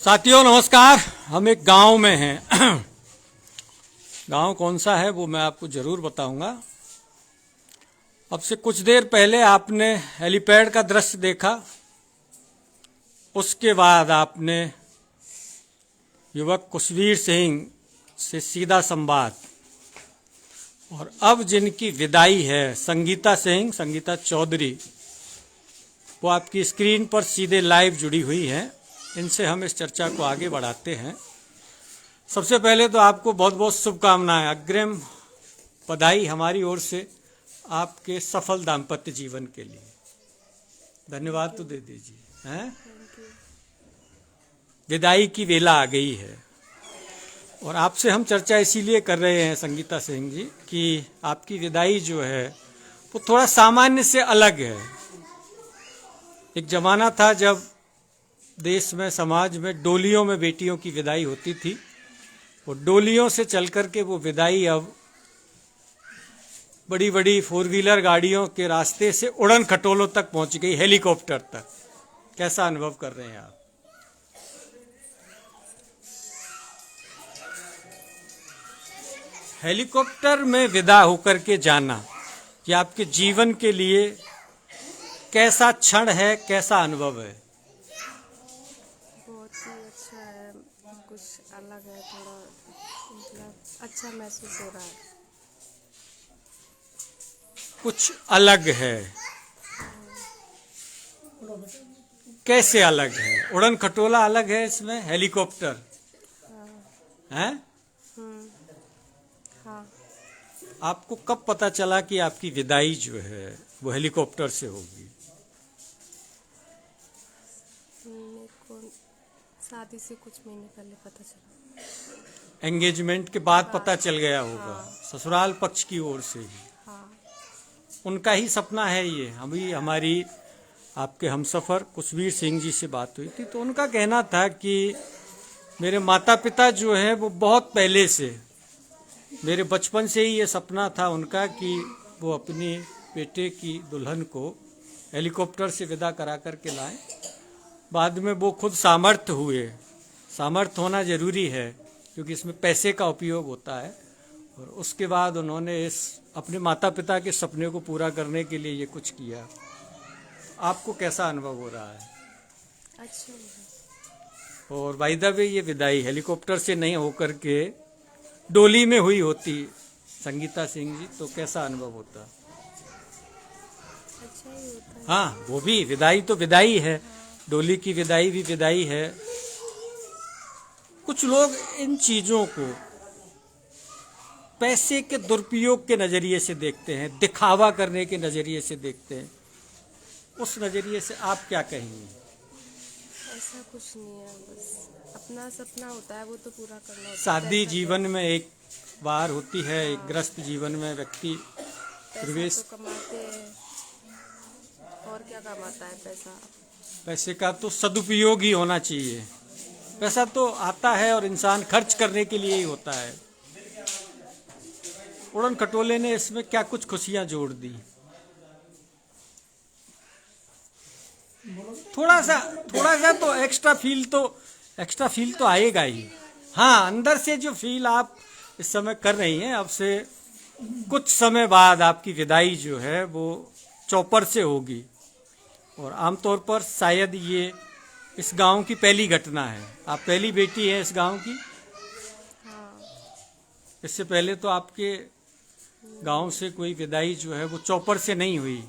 साथियों नमस्कार। हम एक गांव में हैं। गांव कौन सा है वो मैं आपको जरूर बताऊंगा। अब से कुछ देर पहले आपने हेलीपैड का दृश्य देखा, उसके बाद आपने युवक कुशवीर सिंह से सीधा संवाद, और अब जिनकी विदाई है संगीता चौधरी, वो आपकी स्क्रीन पर सीधे लाइव जुड़ी हुई हैं। इनसे हम इस चर्चा को आगे बढ़ाते हैं। सबसे पहले तो आपको बहुत बहुत शुभकामनाएं, अग्रिम बधाई हमारी ओर से आपके सफल दाम्पत्य जीवन के लिए। धन्यवाद तो दे दीजिए। हैं, विदाई की वेला आ गई है और आपसे हम चर्चा इसीलिए कर रहे हैं संगीता सिंह जी कि आपकी विदाई जो है वो थोड़ा सामान्य से अलग है। एक जमाना था जब देश में, समाज में डोलियों में बेटियों की विदाई होती थी। वो डोलियों से चल करके वो विदाई अब बड़ी बड़ी 4 व्हीलर गाड़ियों के रास्ते से उड़न खटोलों तक पहुंच गई, हेलीकॉप्टर तक। कैसा अनुभव कर रहे हैं आप? हेलीकॉप्टर में विदा होकर के जाना ये आपके जीवन के लिए कैसा क्षण है, कैसा अनुभव है? बहुत ही अच्छा है, कुछ अलग है, थोड़ा मतलब अच्छा महसूस हो रहा है। कुछ अलग है, कैसे अलग है? उड़न खटोला अलग है, इसमें हेलीकॉप्टर है। हाँ। आपको कब पता चला कि आपकी विदाई जो है वो हेलीकॉप्टर से होगी? मेरे को शादी से कुछ महीने पहले पता चला। एंगेजमेंट के बाद पता चल गया होगा। हाँ। ससुराल पक्ष की ओर से ही हाँ। उनका ही सपना है ये। अभी हमारी आपके हमसफर कुशवीर सिंह जी से बात हुई थी तो उनका कहना था कि मेरे माता पिता जो है वो बहुत पहले से, मेरे बचपन से ही ये सपना था उनका कि वो अपनी बेटे की दुल्हन को हेलीकॉप्टर से विदा करा करके लाएं। बाद में वो खुद सामर्थ्य हुए। सामर्थ्य होना जरूरी है क्योंकि इसमें पैसे का उपयोग होता है, और उसके बाद उन्होंने इस अपने माता पिता के सपने को पूरा करने के लिए ये कुछ किया। आपको कैसा अनुभव हो रहा है? अच्छा लगा। और बाय द वे, ये विदाई हेलीकॉप्टर से नहीं होकर के डोली में हुई होती संगीता सिंह जी, तो कैसा अनुभव होता? अच्छा ही होता है। हाँ, वो भी विदाई तो विदाई है, डोली की विदाई भी विदाई है। कुछ लोग इन चीजों को पैसे के दुरुपयोग के नजरिए से देखते हैं, दिखावा करने के नजरिए से देखते हैं। उस नजरिए से आप क्या कहेंगे? ऐसा कुछ नहीं है, बस अपना सपना होता है वो तो पूरा करना होता है। शादी जीवन में एक बार होती है। एक गृहस्थ जीवन में व्यक्ति प्रवेश, तो कमाते हैं, और क्या कमाता है पैसा? पैसे का तो सदुपयोग ही होना चाहिए। पैसा तो आता है और इंसान खर्च करने के लिए ही होता है। उड़न खटोले ने इसमें क्या कुछ खुशियां जोड़ दी। थोड़ा सा तो एक्स्ट्रा फील तो आएगा ही। हाँ, अंदर से जो फील आप इस समय कर रही हैं, अब से कुछ समय बाद आपकी विदाई जो है वो चौपर से होगी, और आमतौर पर शायद ये इस गांव की पहली घटना है। आप पहली बेटी हैं इस गांव की। हाँ। इससे पहले तो आपके गांव से कोई विदाई जो है वो चौपर से नहीं हुई।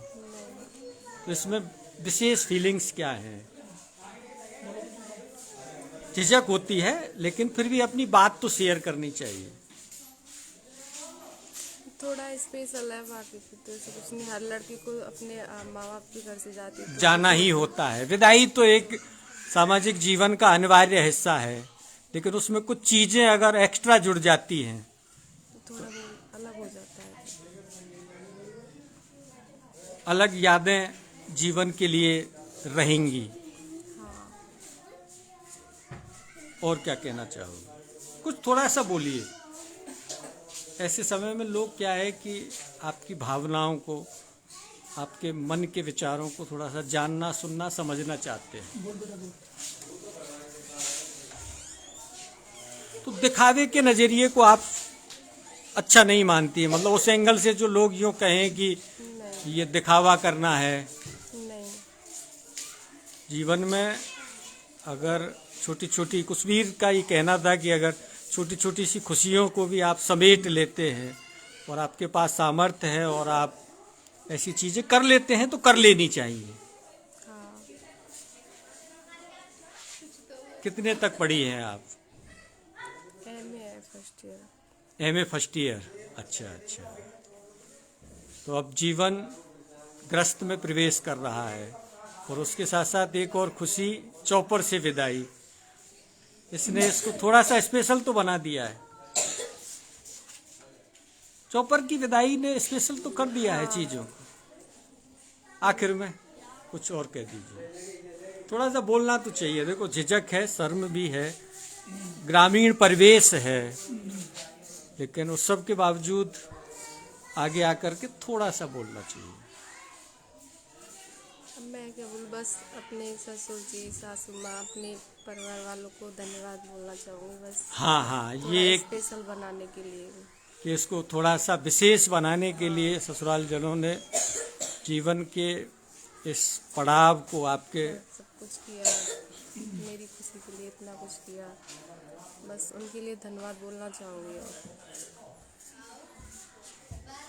तो इसमें विशेष फीलिंग्स क्या है? झिझक होती है, लेकिन फिर भी अपनी बात तो शेयर करनी चाहिए। थोड़ा स्पेशल है, बाकी तो ऐसा कुछ नहीं। हर लड़की को अपने माँ बाप के घर से जाती है तो जाना ही होता है। विदाई तो एक सामाजिक जीवन का अनिवार्य हिस्सा है, लेकिन उसमें कुछ चीजें अगर एक्स्ट्रा जुड़ जाती हैं थोड़ा बहुत अलग हो जाता है। अलग यादें जीवन के लिए रहेंगी। हाँ। और क्या कहना चाहोगे? कुछ थोड़ा सा बोलिए। ऐसे समय में लोग क्या है कि आपकी भावनाओं को, आपके मन के विचारों को थोड़ा सा जानना, सुनना, समझना चाहते हैं। तो दिखावे के नज़रिए को आप अच्छा नहीं मानती है, मतलब उस एंगल से जो लोग यूँ कहें कि नहीं ये दिखावा करना है। नहीं। जीवन में अगर छोटी छोटी, कुशवीर का ये कहना था कि अगर छोटी छोटी सी खुशियों को भी आप समेट लेते हैं और आपके पास सामर्थ्य है और आप ऐसी चीज़ें कर लेते हैं तो कर लेनी चाहिए। हाँ, कितने तक पढ़ी हैं आप? एमए है first year. MA first year. अच्छा अच्छा। तो अब जीवन ग्रस्त में प्रवेश कर रहा है और उसके साथ साथ एक और खुशी, चौपर से विदाई। इसने इसको थोड़ा सा स्पेशल तो बना दिया है। चौपर की विदाई ने स्पेशल तो कर दिया है चीज़ों को। आखिर में कुछ और कह दीजिए, थोड़ा सा बोलना तो चाहिए। देखो, झिझक है, शर्म भी है, ग्रामीण परिवेश है, लेकिन उस सब के बावजूद आगे आकर के थोड़ा सा बोलना चाहिए। अब मैं क्या बोलूँ, बस अपने ससुर जी, सासू माँ, अपने परिवार वालों को धन्यवाद बोलना चाहूँगी बस। हाँ हाँ, थोड़ा ये एक स्पेशल बनाने के लिए। कि इसको थोड़ा सा विशेष बनाने के लिए ससुराल जनों ने जीवन के इस पड़ाव को आपके सब कुछ किया, मेरी खुशी के लिए इतना कुछ किया, बस उनके लिए धन्यवाद बोलना चाहूँगी।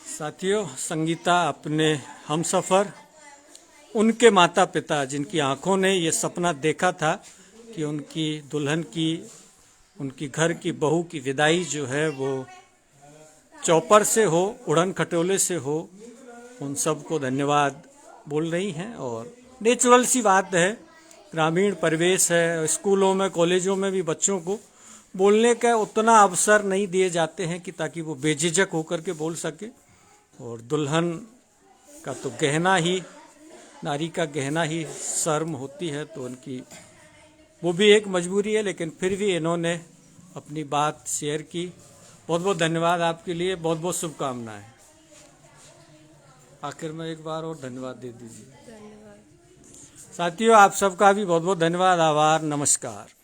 साथियों, संगीता अपने हमसफ़र, उनके माता पिता जिनकी आंखों ने ये सपना देखा था कि उनकी दुल्हन की, उनकी घर की बहू की विदाई जो है वो चौपर से हो, उड़न खटोले से हो, उन सबको धन्यवाद बोल रही हैं। और नेचुरल सी बात है, ग्रामीण परिवेश है, स्कूलों में कॉलेजों में भी बच्चों को बोलने का उतना अवसर नहीं दिए जाते हैं कि ताकि वो बेझिझक होकर के बोल सके। और दुल्हन का तो गहना ही, नारी का गहना ही शर्म होती है, तो उनकी वो भी एक मजबूरी है, लेकिन फिर भी इन्होंने अपनी बात शेयर की। बहुत बहुत धन्यवाद आपके लिए, बहुत बहुत शुभकामनाएं। आखिर में एक बार और धन्यवाद दे दीजिए। धन्यवाद। साथियों, आप सबका भी बहुत बहुत धन्यवाद, आभार, नमस्कार।